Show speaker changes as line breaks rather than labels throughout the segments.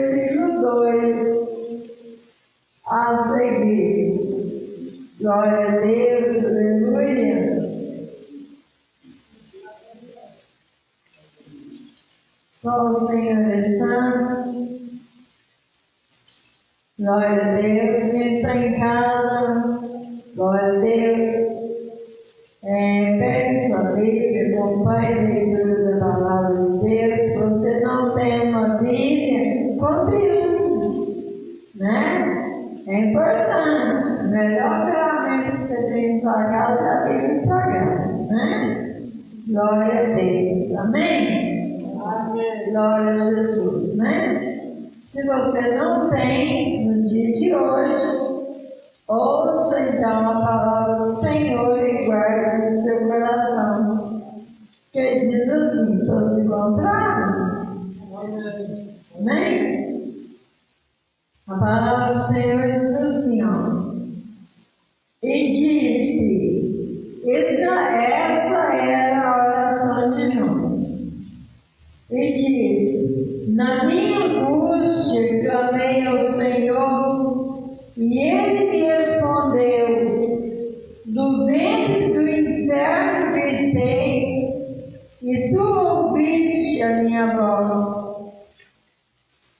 versículo 2 a seguir. Glória a Deus, aleluia. Só o Senhor é santo. Glória a Deus. Quem está em casa, glória a Deus. Pegue sua Bíblia, acompanhe a leitura da palavra de Deus. Se você não tem uma Bíblia, compre uma, né? É importante. A melhor ferramenta que você tem em sua casa é a Bíblia Sagrada, né? Glória a Deus. Amém? Amém. Glória a Jesus, né? Se você não tem, no dia de hoje, ouça então a palavra do Senhor e guarde no seu coração, que diz assim: todos encontraram? Amém? A palavra do Senhor diz assim, ó. E disse, essa era a oração de Jonas. E disse, na minha angústia clamei ao Senhor, e Ele me respondeu, do ventre do inferno gritei, e tu ouviste a minha voz.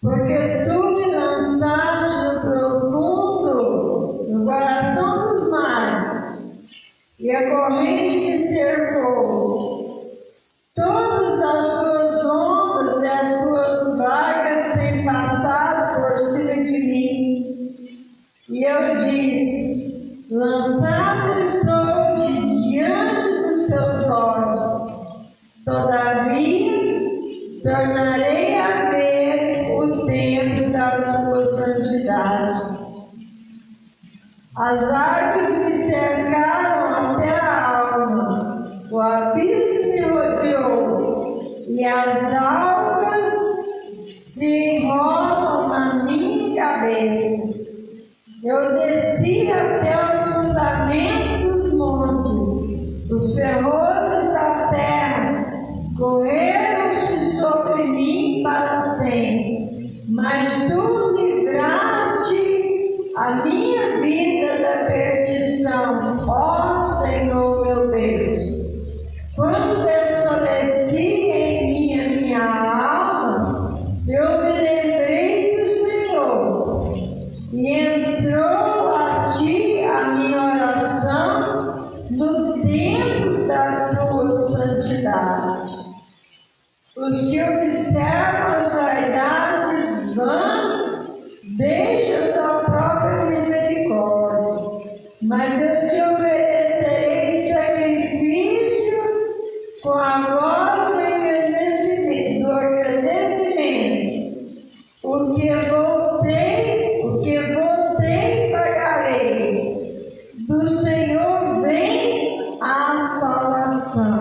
Porque tu me lançaste no profundo, no coração dos mares, e a corrente me cercou. Todas as tuas ondas e as tuas vagas têm passado por cima de mim. E eu disse, lançado estou diante dos teus olhos. Todavia, tornarei a ver o tempo da tua santidade. As águas me cercaram até a alma, o abismo me rodeou, e as algas se enrolam na minha cabeça. Eu desci até os fundamentos dos montes, os ferrolhos da terra correram-se sobre mim para sempre. Mas tu livraste a minha vida da perdição, ó Senhor meu Deus. Quando desfaleci em minha alma, eu me lembrei do Senhor, e entrou a ti a minha oração no tempo da tua santidade. Os que observam as vaidades vãs deixam sua própria misericórdia, mas eu te oferecerei sacrifício com a voz do agradecimento. O que voltei pagarei. Do Senhor vem a salvação.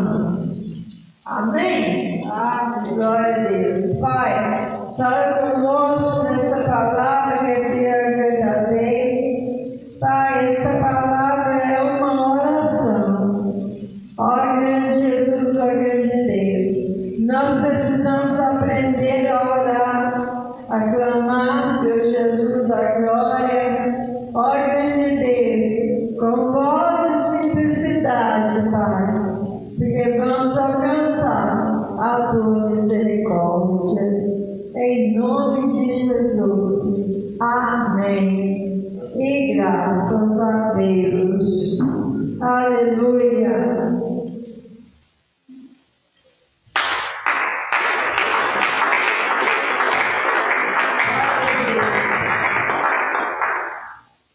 Amém? Glória a Deus. Pai, fala conosco nessa palavra que é fiel e verdadeira. Pai, essa palavra é uma oração. Ó grande Jesus, ó grande Deus, nós precisamos aprender a orar, a clamar, Deus Jesus da glória. Ó grande Deus, com voz e simplicidade, Pai, porque vamos alcançar a tua misericórdia. Em nome de Jesus. Amém. E graças a Deus. Aleluia.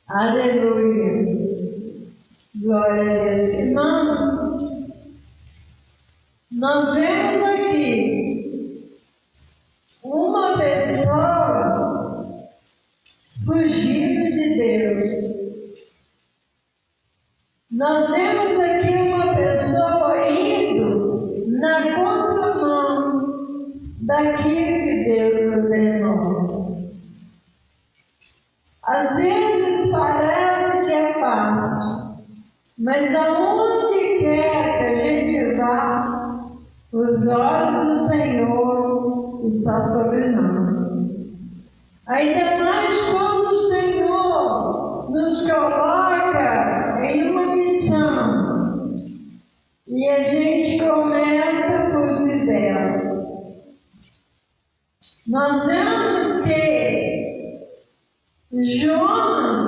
Aleluia. Glória a Deus. Irmãos, nós vemos aqui uma pessoa fugindo de Deus. Nós vemos aqui uma pessoa indo na contramão daquilo que Deus ordenou. Às vezes parece que é fácil, mas aonde quer que a gente vá, os olhos do Senhor estão sobre nós. Aleluia. Ainda mais quando o Senhor nos coloca em uma missão e a gente começa a fugir dela. Nós vemos que Jonas,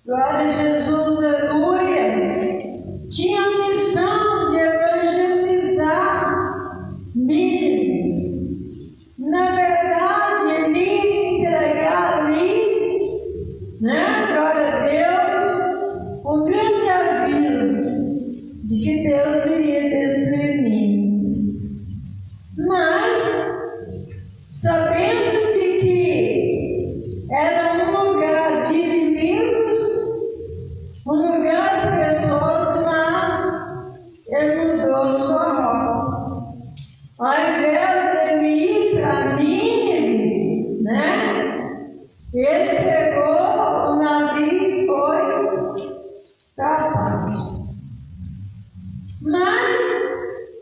glória a Jesus, aleluia, tinha a missão de evangelizar Nínive. Na verdade, ele entregar ali, glória a Deus, um grande aviso de que Deus iria destruir Nínive. Mas, sabendo de que era um lugar de inimigos, um lugar de pessoas, mas ele mudou sua rota. Ao invés de ele ir para Nínive, ele pegou o navio e foi para Tarsis. Mas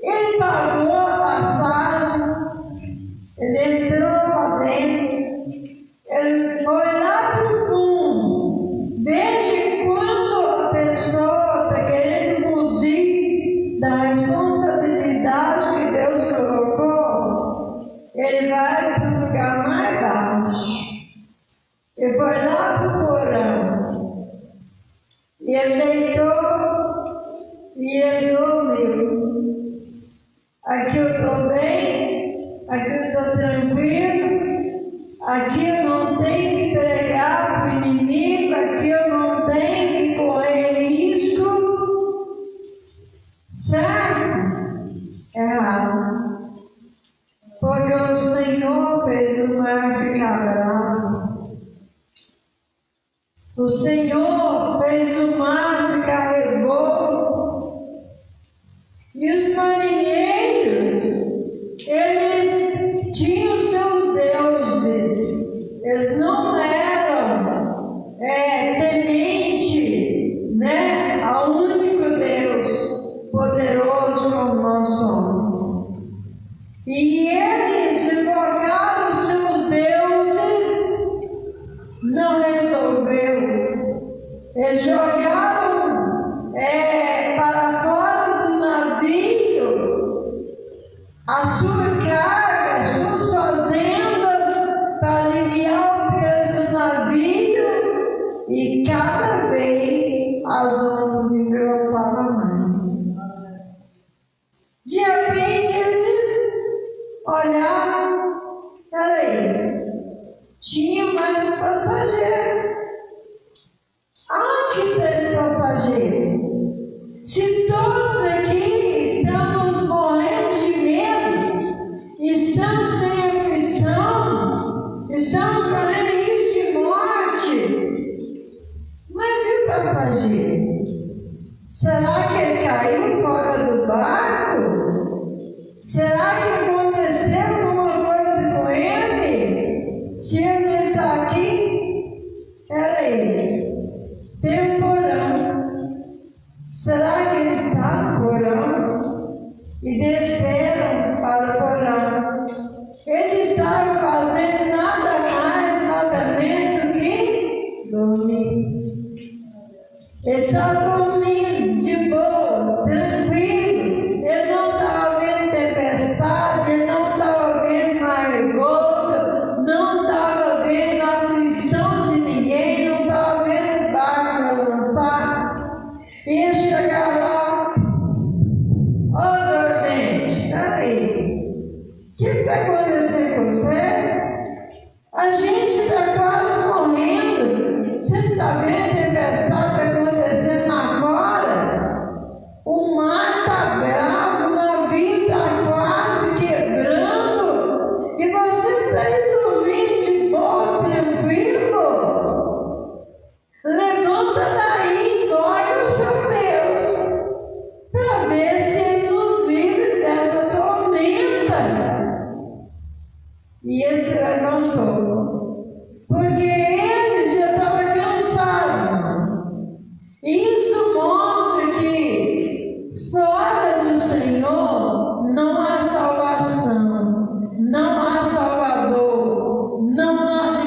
ele pagou a passagem, ele entrou lá dentro, ele foi lá para o fundo. Veja quando a pessoa está querendo fugir da responsabilidade que Deus colocou, ele vai para o lugar mais baixo. Ele foi lá para o porão. E ele deitou e ele dormiu. Aqui eu estou bem, aqui eu estou tranquilo, aqui eu não tenho que entregar para o inimigo, aqui eu não tenho que correr risco. Certo? Errado. Porque o Senhor fez o mar ficar bravo. O Senhor fez o mar ficar revolto. E os marinheiros, eles tinham seus deuses. Eles não eram temente, ao único Deus poderoso como nós somos. E eles invocaram os seus deuses, não resolveu. Eles jogaram para fora do navio a sua carga, as suas fazendas, para aliviar o peso do navio, e cada vez as ondas engrossavam mais. De repente eles olharam, peraí, tinha mais um passageiro. Aonde que está esse passageiro? Se todos aqui estamos morrendo de medo, estamos sem aflição, estamos correndo risco de morte, mas e o passageiro? Será que ele caiu fora do barco? Será que aconteceu alguma coisa com ele? Se ele não está aqui, peraí. Tem um porão. Será que ele está no porão? E desceram para o porão. Ele estava fazendo nada mais, nada menos do que dormir. Ele estava dormindo de boa, tranquilo. Ele não estava vendo tempestade, ele não estava vendo mar revolta, não estava vendo a aflição de ninguém, não estava vendo barco para lançar. Ia chegar lá, dormente, peraí, o que vai acontecer com você? A gente está quase morrendo. Você não está vendo a tempestade acontecendo agora? O mar está bravo, o navio está quase quebrando, e você está aí dormindo de boa, tranquilo? Levanta daí, glória ao seu Deus, para ver se Ele nos livre dessa tormenta. E ele se levantou, porque ele já estava cansado. Isso mostra que fora do Senhor não há salvação, não há Salvador, não há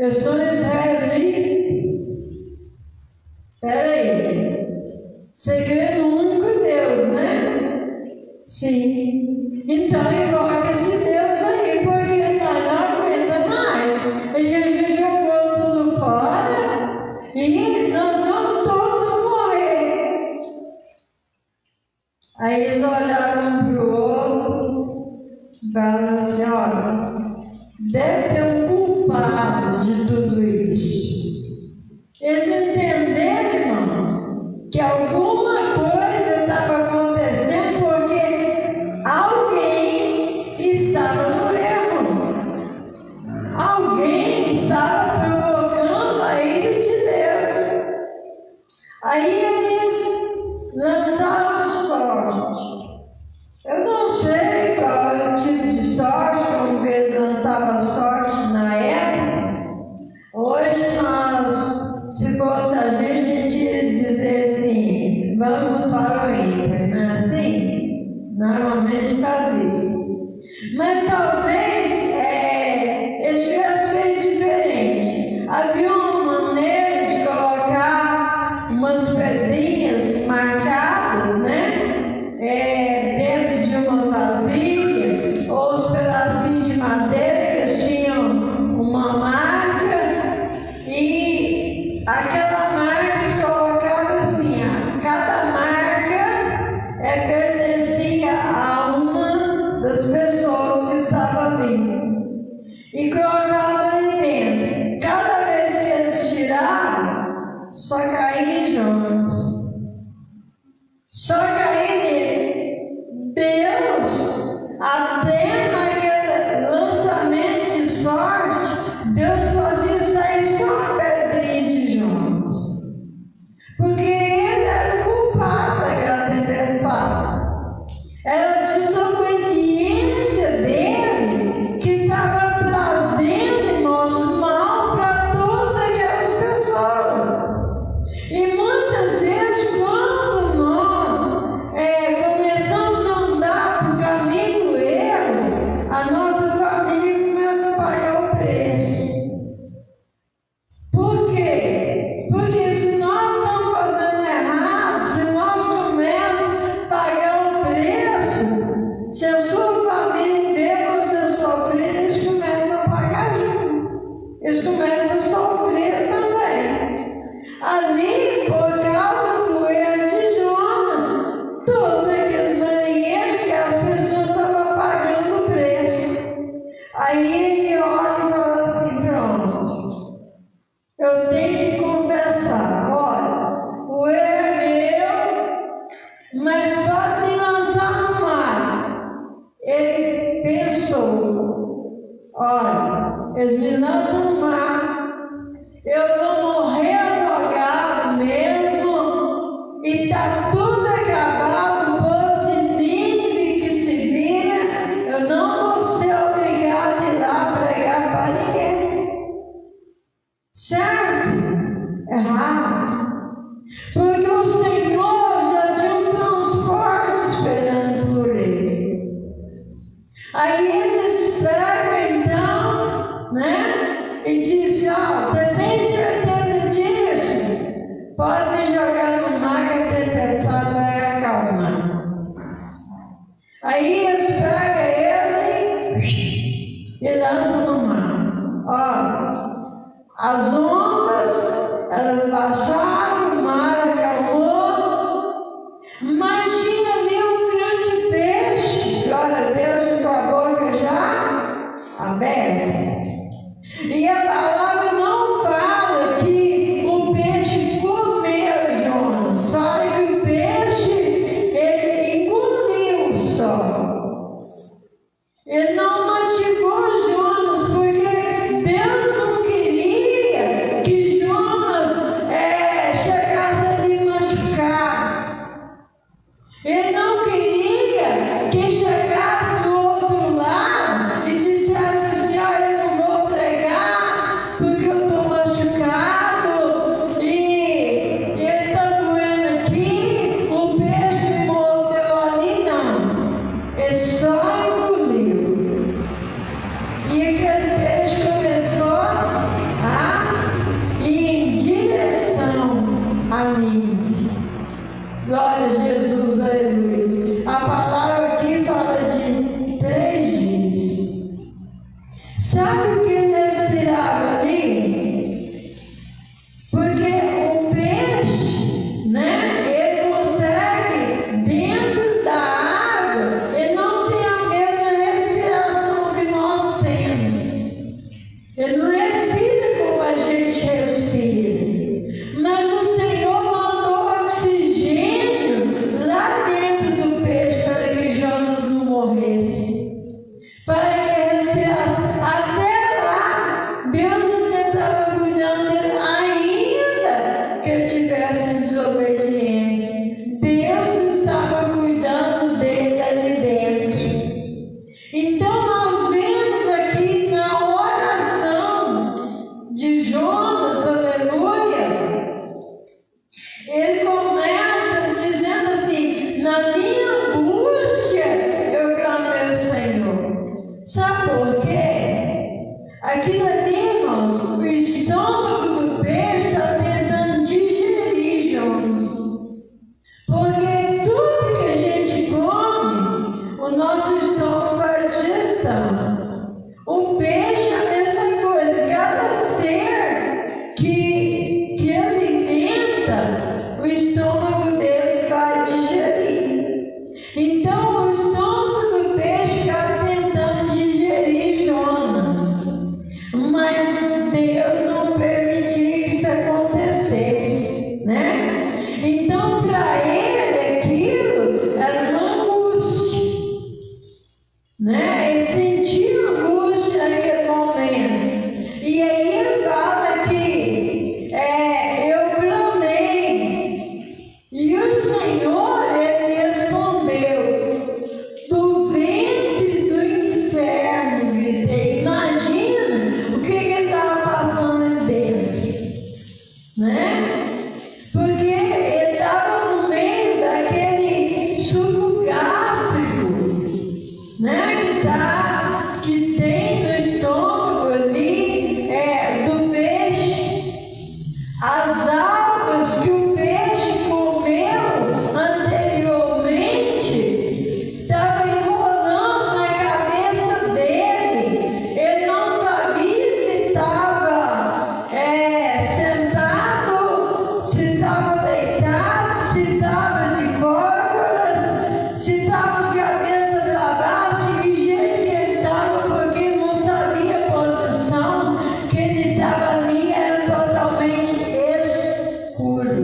Eu sou israelita. Peraí. Você crê no único Deus, né? Sim. Então invoca esse Deus aí, porque nós não aguenta mais. Ele já jogou tudo fora e nós vamos todos morrer. Aí eles olharam um para o outro e falaram assim, olha, deve ter um culpado de tudo isso. Eles entenderam, irmãos, que alguma coisa estava acontecendo porque alguém estava no erro. Alguém estava provocando a ira de Deus. Aí eles lançaram sorte. Eu não sei qual é o tipo de sorte, como eles lançavam sorte na época. Hoje nós, se fosse a gente dizer assim, vamos no Paroímpa, não é assim? Normalmente faz isso. Mas talvez eles tivessem feito diferente. Havia uma maneira de colocar umas pedrinhas marcadas, né? Dentro de uma vasilha, ou os pedacinhos de madeira que tinham uma marca, e aquela marca se colocava assim, cada marca pertencia a uma das pessoas que estava ali. E colocava ali dentro. Cada vez que eles tiravam, só caía em Jonas. Só caía nele. Deus, até naquele lançamento de sorte, Deus fazia sair só a pedrinha de Jonas. Porque ele era o culpado daquela tempestade. Era a desobediência dele que estava trazendo, irmãos, mal para todas aquelas pessoas. E muitas vezes, quando nós começamos a andar por caminho do erro, a nossa família começa a pagar o preço. Por quê? Porque se nós estamos fazendo errado, se nós começamos a pagar o preço, se a sua família vê você sofrer, eles começam a pagar junto. Eles começam a sofrer também. Ali, por causa do erro de Jonas, todos aqueles marinheiros que as pessoas estavam pagando o preço. Aí ele olha e fala assim, pronto, eu tenho que confessar, olha, o erro é meu, mas pode me lançar no mar. Ele pensou, olha, eles me lançam no mar, eu vou morrer afogado mesmo, e está tudo acabado, o povo de Nínive que se vira, eu não vou ser obrigado a ir lá pregar para ninguém. Certo? Errado. Porque o Senhor já tinha um transporte esperando por ele. Aí eles pegam então, né? E dizem, você tem certeza disso? Pode me jogar no mar que a tempestade vai acalmar. Aí eles pegam ele e lançam no mar. Olha, as ondas, elas baixaram, o mar acalmou, mas tinha ali um grande peixe, glória a Deus, com a boca já aberta. E a palavra não fala que o peixe comeu Jonas, fala que o peixe, ele engoliu só. Ele não mastigou Jonas, porque Deus não queria que Jonas de Jonas, aleluia, ele começa dizendo assim: na minha angústia eu clamei ao Senhor. Sabe por quê? Aquilo ali, irmãos, o estômago do peixe está tentando digerir Jonas. Porque tudo que a gente come, o nosso estômago faz digestão. O peixe é a mesma coisa. Cada ser que alimenta, o estômago dele vai digerir. Então, o estômago do peixe está tentando digerir Jonas. Mas Deus não permitiu que isso acontecesse, né? Então, para ele, aquilo era uma angústia, né? Ele sentiu angústia naquele momento. E aí ele fala que eu clamei, e o Senhor, ele respondeu, do ventre do inferno gritei. Imagina o que ele estava passando dentro, né? Porque ele estava no meio daquele suco gástrico, né? Que tem no estômago ali do peixe. As algas que o peixe comeu anteriormente estavam enrolando na cabeça dele. Ele não sabia se estava sentado, se estava deitado, se estava de cócoras, se estava de cabeça para baixo, de que jeito que ele estava, porque ele não sabia a posição que ele estava ali, era totalmente escuro.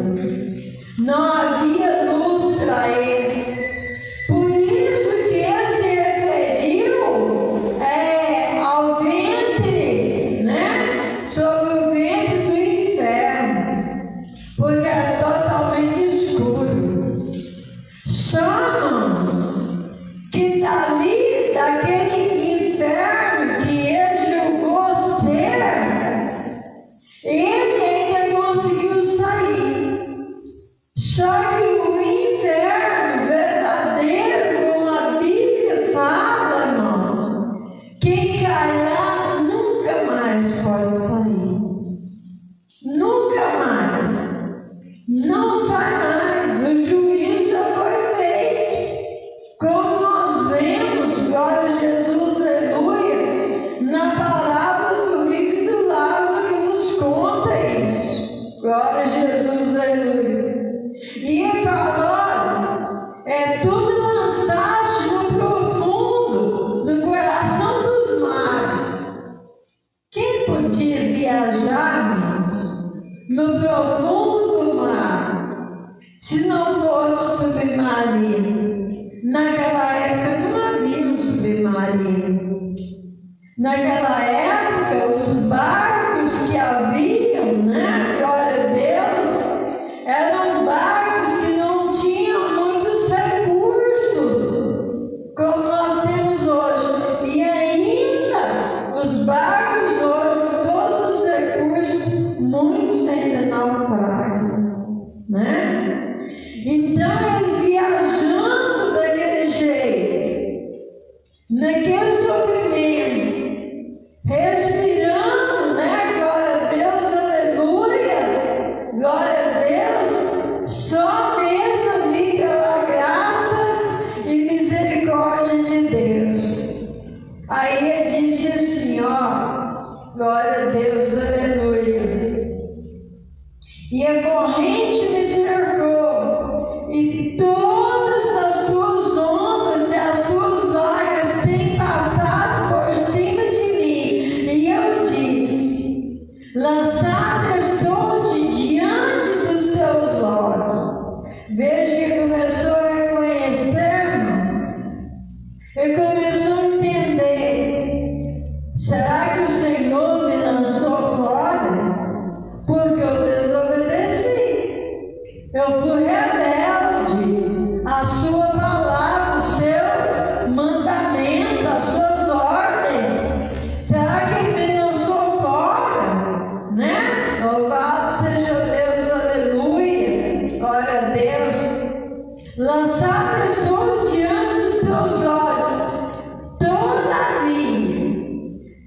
Não havia luz para ele. Por isso que ele se referiu ao ventre, né? Sobre o ventre do inferno, porque era totalmente escuro. Somos que dali, daquele inferno que ele julgou ser, ele ainda conseguiu sair. Só que o inferno verdadeiro, como a Bíblia fala, irmãos, quem cai lá nunca mais pode sair. Nunca mais. Não sai mais. O juízo já foi feito. Como nós vemos, glória a Jesus, aleluia, na parábola do rico e do Lázaro que nos conta isso. Glória a Jesus, aleluia. E ele falou: tu me lançaste no profundo, no coração dos mares. Quem podia viajar, irmãos, no profundo do mar, se não fosse submarino? Naquela época não havia um submarino. Naquela época, os barcos que haviam, né? Glória a Deus, eram barcos que não tinham muitos recursos, como nós temos hoje. E ainda, os barcos hoje, com todos os recursos, muitos ainda naufragam, né? Então, ele viajando daquele jeito, naquele sofrimento, respirando, né? Glória a Deus, aleluia, glória a Deus, só mesmo ali pela graça e misericórdia de Deus. Aí ele disse assim, glória a Deus, aleluia. E a corrente me cercou, e todas as tuas ondas e as tuas vagas têm passado por cima de mim. E eu disse: lançado estou diante dos teus olhos. Veja que começou a reconhecer, irmãos. Ele começou a entender: será que o Senhor me lançou fora? Porque eu desobedeci. Eu fui rebelde à sua palavra, o seu mandamento, as suas ordens. Será que ele me lançou fora? né? Louvado seja Deus, aleluia, glória a Deus. Lançado estou diante dos teus olhos, todavia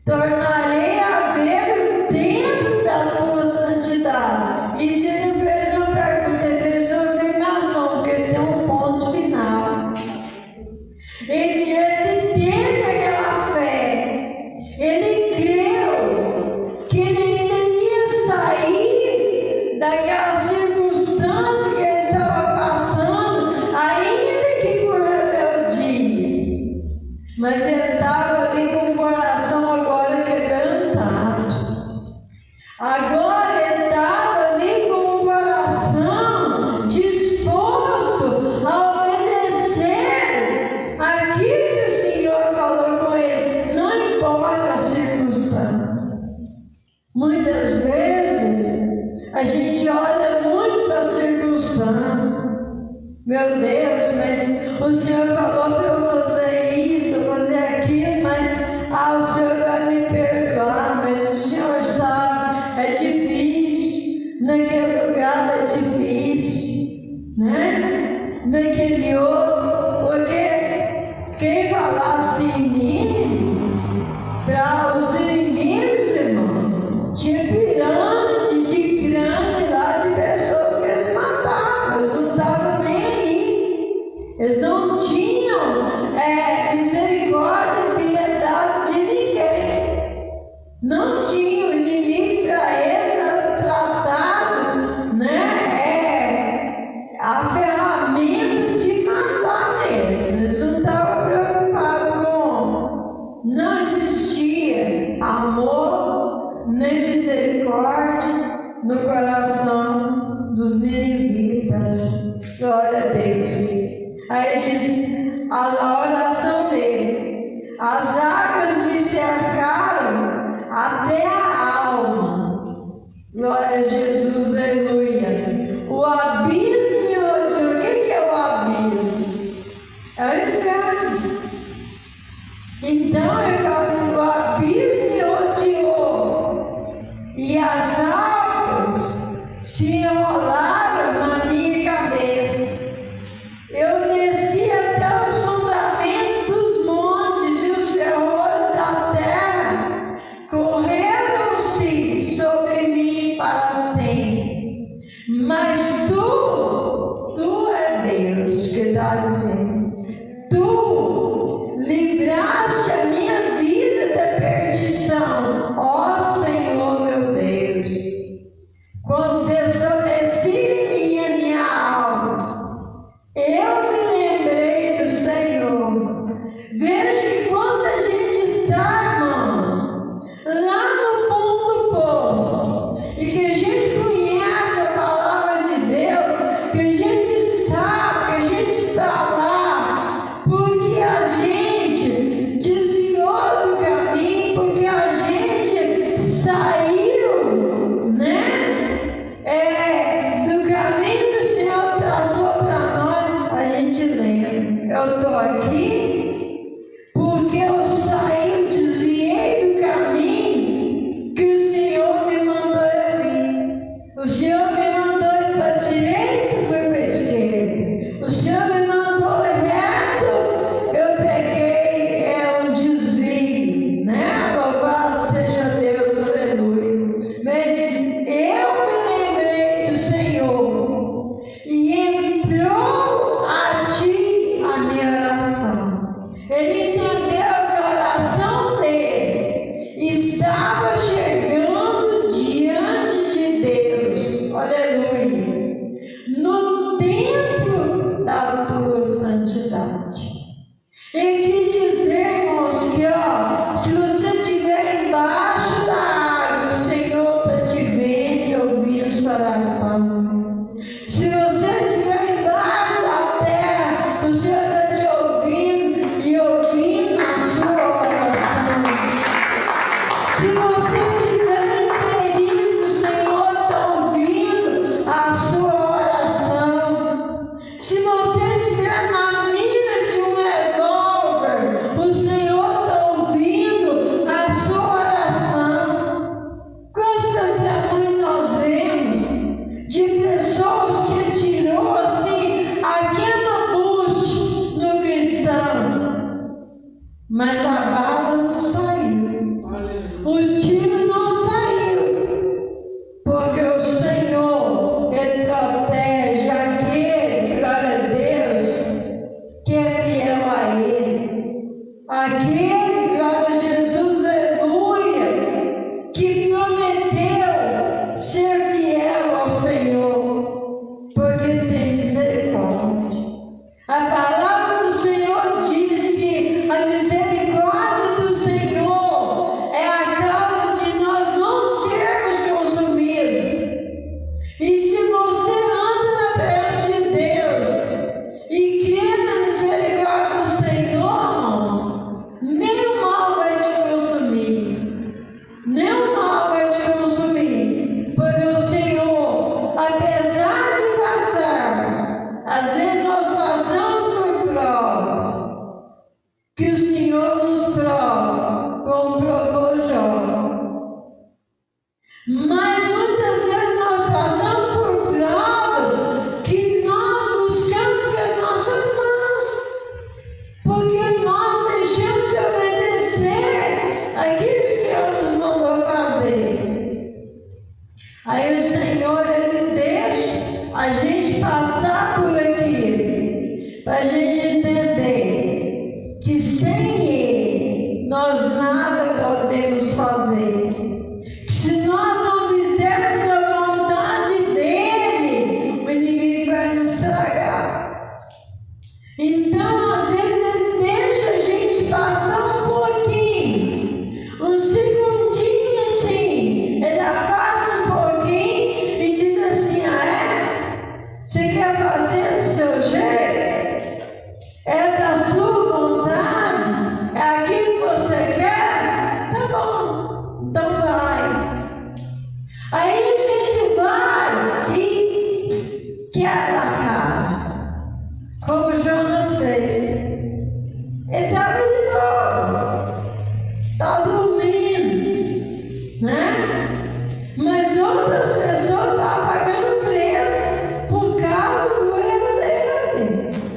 tornarei a ver o tempo da tua santidade. E se ele fez uma pergunta, ele fez uma afirmação, porque ele tem um ponto final. Ele teve aquela fé, ele creu que ele ainda ia sair daquela circunstância que ele estava passando, ainda que por rebeldia. Mas ele estava ali com o coração agora quebrantado. Agora ele estava ali com o coração disposto a obedecer aquilo que o Senhor falou com ele, não importa a circunstância. Muitas vezes a gente olha muito para as circunstâncias. Meu Deus, mas o Senhor falou para eu fazer isso, fazer aquilo, mas o Senhor vai me perdoar, mas o Senhor sabe, é difícil, naquele lugar é difícil, né? Naquele outro, porque quem falasse em mim, para os inimigos, irmãos, tinha pirâmide de grande lá de pessoas que eles matavam, eles não estavam nem aí, eles não tinham misericórdia e piedade de ninguém, não tinha o inimigo para eles, era tratado, né? A ferramenta de matar eles não estavam preocupados com, não existia amor nem misericórdia no coração dos ninivitas. Glória a Deus. Aí diz a oração dele: as águas me cercaram até a alma. Glória a Jesus, aleluia. O abismo me odiou. O que é o abismo? É o inferno. Então eu falo assim: o abismo me odiou, e as águas se enrolaram na minha cabeça. Eu desci até os fundamentos dos montes, e os ferrolhos da terra correram-se sobre mim para sempre. Mas tu é Deus que está dizendo, tu livraste a minha vida da perdição, ó Senhor meu Deus. Quando desfaleci minha alma, eu me lembrei do Senhor. Veja quanta gente está, irmãos, lá no fundo do poço, e que a gente conhece a palavra de Deus, que a gente sabe, que a gente está lá, porque a gente desviou do caminho, porque a gente saiu, né? Do caminho do Senhor traçou para nós. A gente lembra, eu estou aqui porque eu saí, desviei do caminho que o Senhor me mandou eu ir. O Senhor me mandou ir para a direita, eu fui para a esquerda. O Senhor me mandou ir reto, eu peguei um desvio, né? Louvado seja Deus, aleluia. Mas diz, eu me lembrei do Senhor e entrou a ti a minha oração. Ele entendeu que a oração dele estava chegando diante de Deus, aleluia, no templo da tua santidade. Ele quis dizer, irmãos, que se você estiver embaixo da água, o Senhor está te vendo e ouvindo sua oração. Se você estiver embaixo da terra, o Senhor está te ouvindo e ouvindo a sua oração. Se você estiver em perigo, o Senhor está ouvindo a sua oração. Se você estiver na mira de um revólver, o Senhor está ouvindo a sua oração. Quantos estão mas a bala não saiu. O tiro não saiu. Porque o Senhor, Ele protege aquele, glória a Deus, que é fiel a Ele. Aquele, glória a Jesus, aleluia, que prometeu ser fiel ao Senhor, porque tem misericórdia. A palavra do Senhor diz que a misericórdia do Senhor é a causa de nós não sermos consumidos. E se você anda na presença de Deus e crê na misericórdia do Senhor, irmãos, nenhum mal vai te consumir. Nenhum mal vai te consumir. Porque o Senhor, apesar de passarmos, às vezes nós passamos por provas, que o Senhor nos prova, como provou Jó. Mas muitas vezes nós passamos por provas que nós buscamos com as nossas mãos, porque nós deixamos de obedecer aquilo que o Senhor nos mandou fazer. Aí o Senhor, Ele deixa a gente passar por aquilo, para a gente entender que sem Ele nós nada podemos fazer. Que se nós não fizermos a vontade dEle, o inimigo vai nos tragar. Então, às vezes, Ele deixa a gente passar um pouquinho, um segundinho assim. Ele afasta um pouquinho e diz assim: você quer fazer do seu jeito? É da sua vontade? É aquilo que você quer? Tá bom, então vai. Aí a gente vai e quebra a cara, como Jonas fez. Ele estava de boa, estava dormindo, né? Mas outras pessoas estavam pagando preço por causa do erro dele,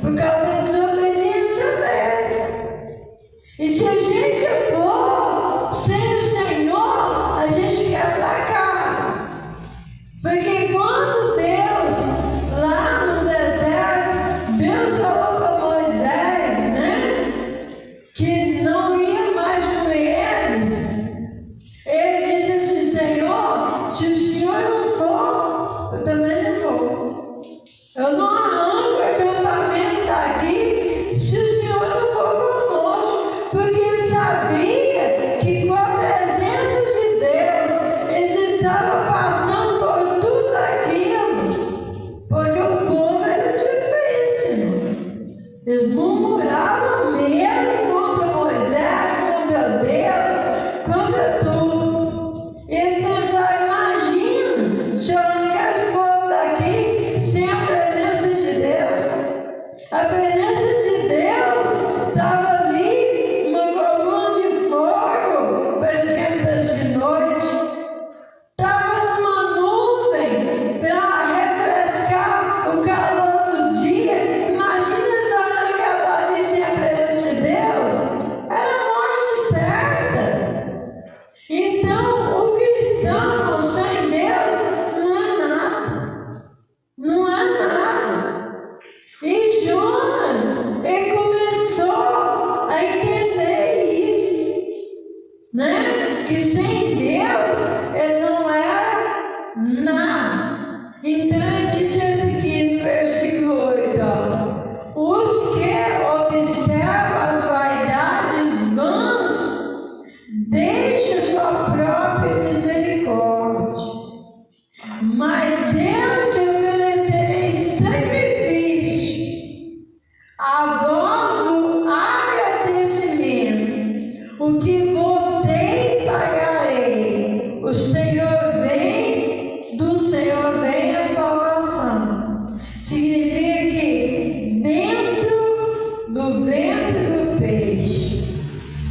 por causa da desobediência dele. E se a gente for sem o Senhor, a gente quebra a cara. Porque quando Deus, lá no deserto, Deus falou para Moisés, né, que não ia mais com eles, ele disse assim: Senhor, se o Senhor não for, eu também não vou. Eu não arranco o acampamento daqui se o Senhor não for conosco. Porque ele sabia que com a presença de Deus, eles estavam passando por tudo aquilo. Porque o povo era difícil, irmãos. Eles murmuravam mesmo contra Moisés, contra Deus, contra tudo. Ele pensava: imagina, se eu arrancar esse povo daqui sem a presença de Deus. A presença de Deus estava ali, uma coluna de fogo para as quentas de noite. Estava numa nuvem para refrescar o calor do dia. Imagina essa arrancada ali sem a presença de Deus. Era a morte certa. Então, o cristão sem Deus não é nada. Não é nada. E Jonas, ele começou a entender isso, né? Que sem Deus ele não era nada. Então ele disse aqui no versículo 8, os que observam as vaidades vãs, deixam sua própria misericórdia. Mas eu te oferecerei sacrifício, a voz do agradecimento, o que votei pagarei. O Senhor vem, do Senhor vem a salvação. Significa que dentro do ventre do peixe,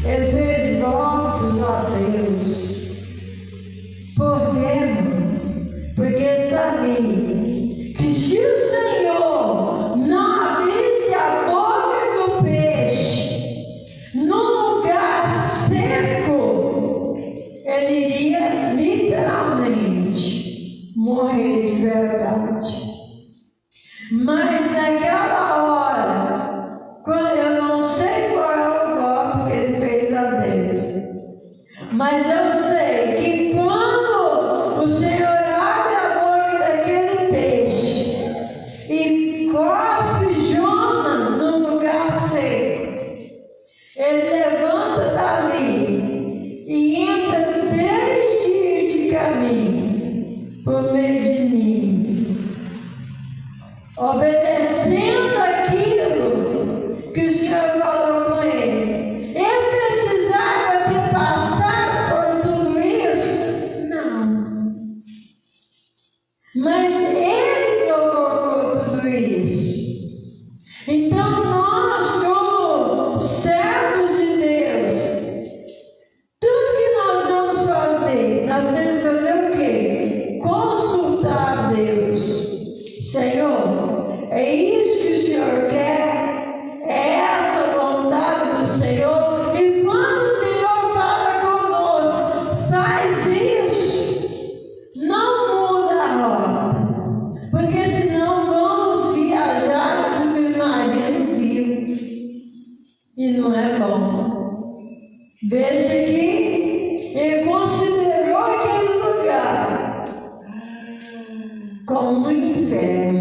ele fez votos a Deus. Por quê, irmãos? Porque sabia que se o Senhor não abrisse a boca do peixe, no lugar morrer de verdade. Mas naquela hora, quando eu não sei qual é o voto que ele fez a Deus, mas eu sei que quando o Senhor abre a boca daquele peixe e cospe Jonas num lugar seco, ele levanta dali e entra 3 dias de caminho por meio de mim, obedecendo aquilo que o Senhor falou com ele. Ele precisava ter passado por tudo isso? Não. Mas ele provocou tudo isso. Então nós, como servos de Deus, tudo que nós vamos fazer, nós temos que fazer o quê? Consultar Deus. Senhor, é isso que o Senhor quer? É essa a vontade do Senhor? E quando o Senhor fala conosco, faz isso, não muda a rota, porque senão vamos viajar submarino vivo, e não é bom. Veja que ele considerou aquele lugar como um inferno.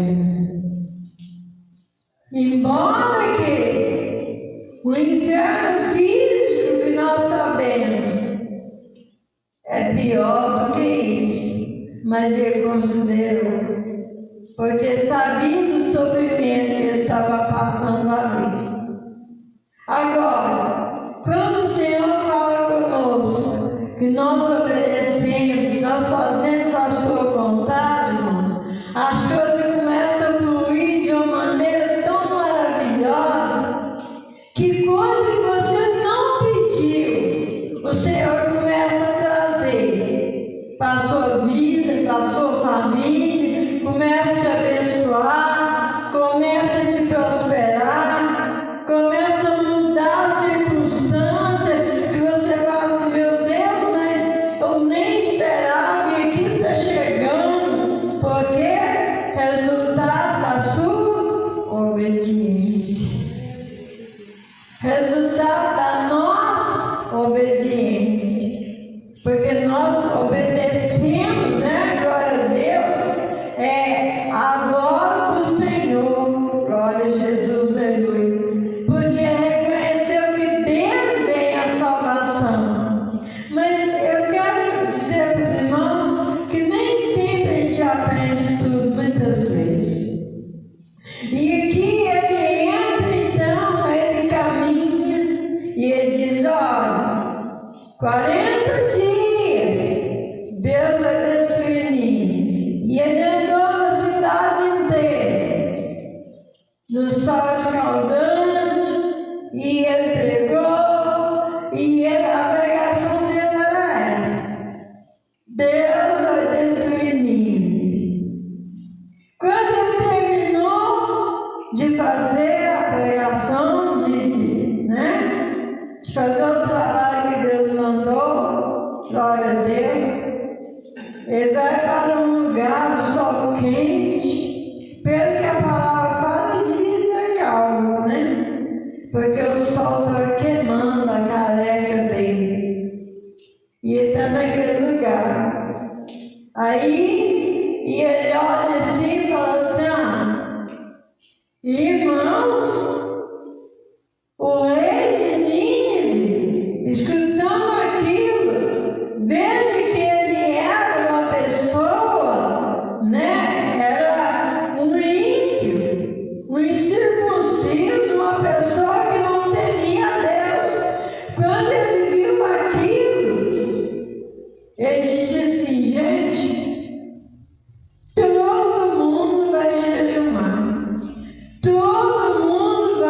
Embora que o inferno físico que nós sabemos é pior do que isso, mas ele considerou, porque sabia do sofrimento que ele estava passando ali. Agora, quando o Senhor fala conosco, que nós obedecemos, nós fazemos a sua vontade, irmãos, as coisas começam a fluir de uma maneira tão maravilhosa, que coisa que você não pediu, o Senhor começa a trazer para a sua vida, para a sua família, começa a te abençoar, começa a te prosperar, começa a mudar a circunstância, que você fala assim, meu Deus, mas eu nem esperava e aquilo está chegando, porque resultado da sua obediência. Resultado da nossa obediência. Porque nós obedecemos, né? Glória a Deus. É a voz do Senhor. Glória a Jesus, aleluia. Porque reconheceu que dele vem a salvação. Mas eu quero dizer para os irmãos que nem sempre a gente aprende tudo, muitas vezes. E aqui ele entra, então, ele caminha e ele diz, olha, 40 dias Deus vai destruir Nínive. E ele andou na cidade inteira, no sol escaldante, e ele pregou, e a pregação dele era essa: Deus vai destruir Nínive. Quando ele terminou de fazer a pregação, de fazer o trabalho que Deus mandou, glória a Deus, ele vai para um lugar de sol quente, pelo que a palavra fala, devia ser calmo, né? Porque o sol está queimando a careca dele. E ele está naquele lugar. Aí, e ele olha assim e fala assim, irmãos, o rei de Nínive, escutando aquilo, veja que ele era uma pessoa, né? Era um ímpio, um incircunciso, uma pessoa que não temia a Deus. Quando ele viu aquilo, ele disse assim, gente, todo mundo vai jejumar, todo mundo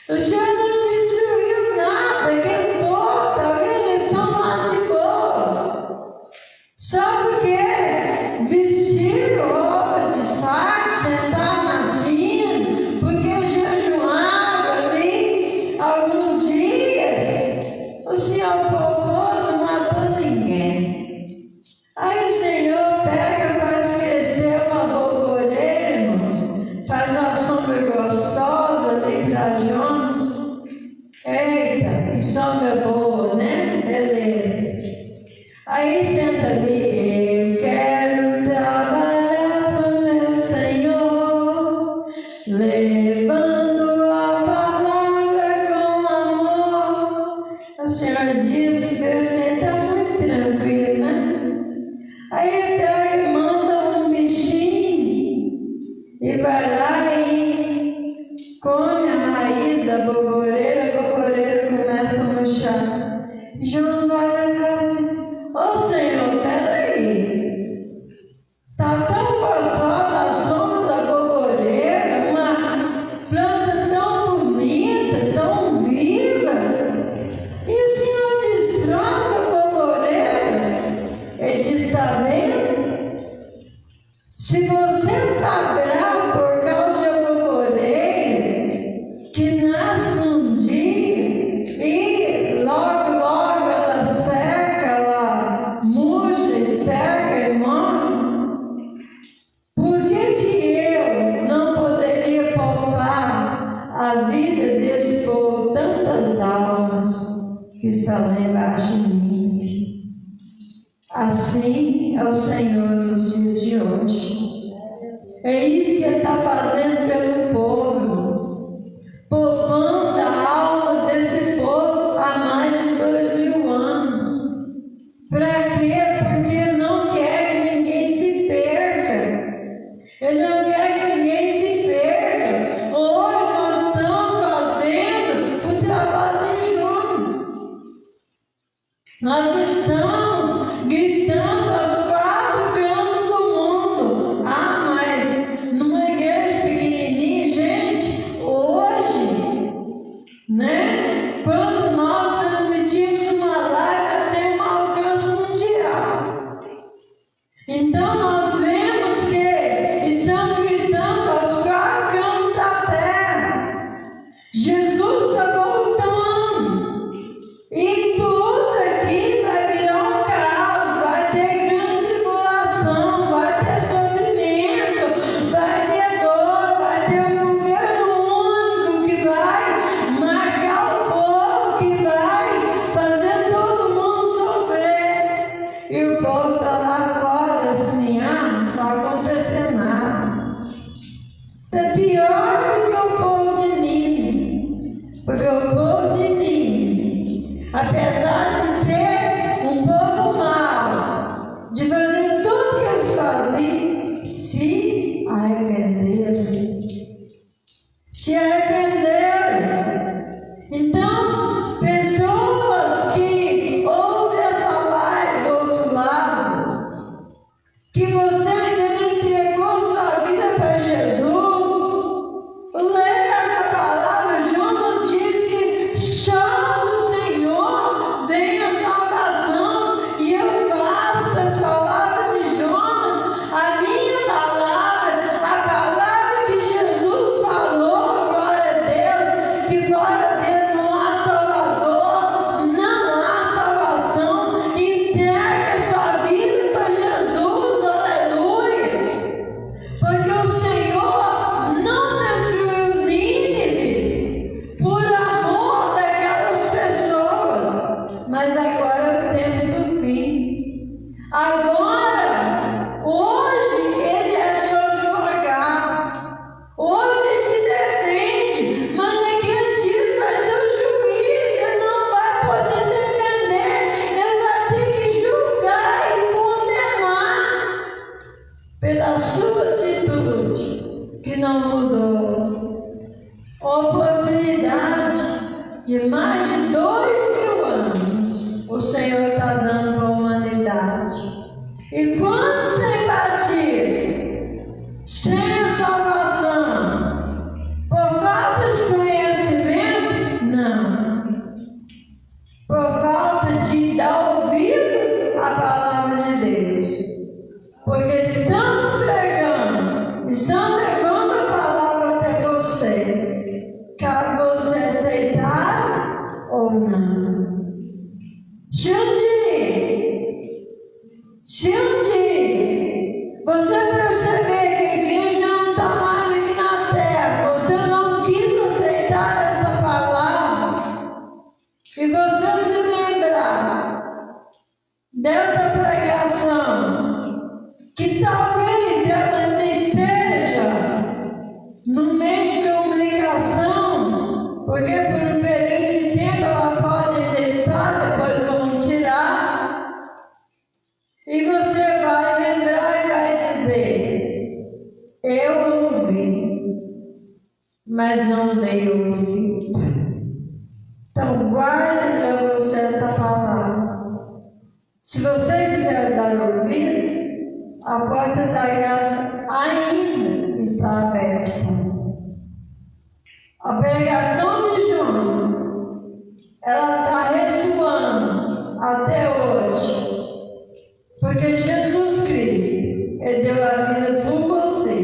O Senhor não destruiu nada, quem for, talvez eles estão lá de boa. Só porque vestiram roupa de saco, sentaram na cinza, porque jejuaram ali alguns dias, o Senhor poupou, não matou ninguém. Aí o Senhor pega, faz crescer uma borboleta, irmãos, faz uma sombra gostosa ali para Jonas. Eita, que sombra boa, né? Beleza. Aí senta ali, eu quero trabalhar pro meu Senhor, levando a palavra com amor. O Senhor disse que você está muito tranquilo, né? Aí pega e manda um bichinho e vai lá e come a raiz da borboreira, a borboreira começa a murchar. Jonas olha para assim, ô Senhor, peraí, está tão gostosa a sombra da borboreira, uma planta tão bonita, tão viva, e o Senhor destroça a borboreira. Ele diz, está vendo? Se você está bravo por causa de uma borboreira que nasce num dia e logo ela seca, ela murcha e seca e morre, por que eu não poderia poupar a vida desse povo, tantas almas que estão lá embaixo de mim? Assim é o Senhor nos dias de hoje. É isso que Ele está fazendo pelo povo, irmãos. Poupando a alma desse povo há mais de 2000 anos. Para quê? Porque Ele não quer que ninguém se perca. Ele não quer que ninguém se perca. Hoje nós estamos fazendo o trabalho de Jonas. Nós estamos gritando aos 4 cantos do mundo. Ah, mas numa igreja pequenininha, gente, hoje, né? Quando nós transmitimos uma live, tem um alcance mundial. Então nós vemos que estamos gritando aos 4 cantos da terra. Jesus está voltando. E tudo aqui vai virar um caos, vai ter grande tribulação, vai ter sofrimento, vai ter dor, vai ter um governo único que vai marcar o povo, que vai fazer todo mundo sofrer. E o povo está lá fora assim, não vai acontecer nada. Está pior do que o povo de Nínive, porque o povo de Nínive, apesar de ser um povo mau, de fazer tudo que eles faziam, se arrependeram. Se arrependeram. Então, pessoas que ouvem essa live do outro lado, que você ainda não entregou sua vida para Jesus, leia essa palavra. Jonas diz que chama do Senhor, vem a salvação, e eu faço das palavras de Jonas a minha palavra, a palavra que Jesus falou. Glória a Deus, que glória a Deus, não há Salvador, não há salvação. Entrega sua vida para Jesus, aleluia, porque o Senhor não destruiu Nínive por amor daquelas pessoas, mas agora é o tempo do fim. Agora, hoje ele é seu advogado, hoje ele te defende, mas naquele dia vai ser o juiz, ele não vai poder defender, ele vai ter que julgar e condenar pela sua atitude que não mudou. Oportunidade de mais de 2000 anos o Senhor está dando para a humanidade. E quantos têm batido sem a salvação, por falta de conhecimento, ou não. Se um dia você perceber que Cristo não está mais aqui na terra, você não quis aceitar essa palavra, e você se lembrar dessa pregação, que talvez ela ainda esteja no meio de comunicação, porque por um período de tempo ela pode deixar, depois vão tirar, e você vai lembrar e vai dizer: eu ouvi, mas não dei ouvido. Então guarde para você essa palavra. Se você quiser dar ouvido, a porta da graça ainda está aberta. A pregação de Jonas, ela está ressoando até hoje. Porque Jesus Cristo, Ele deu a vida por você,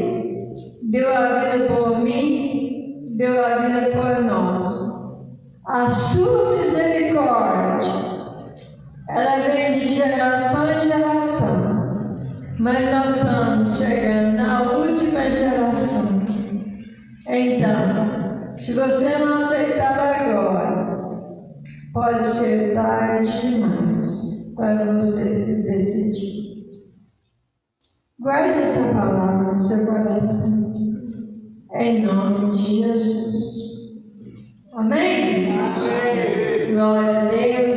deu a vida por mim, deu a vida por nós. A sua misericórdia, ela vem de geração em geração, mas nós estamos chegando na última geração. Então, se você não aceitar agora, pode ser tarde demais para você se decidir. Guarde essa palavra no seu coração, em nome de Jesus. Amém? Amém. Glória a Deus.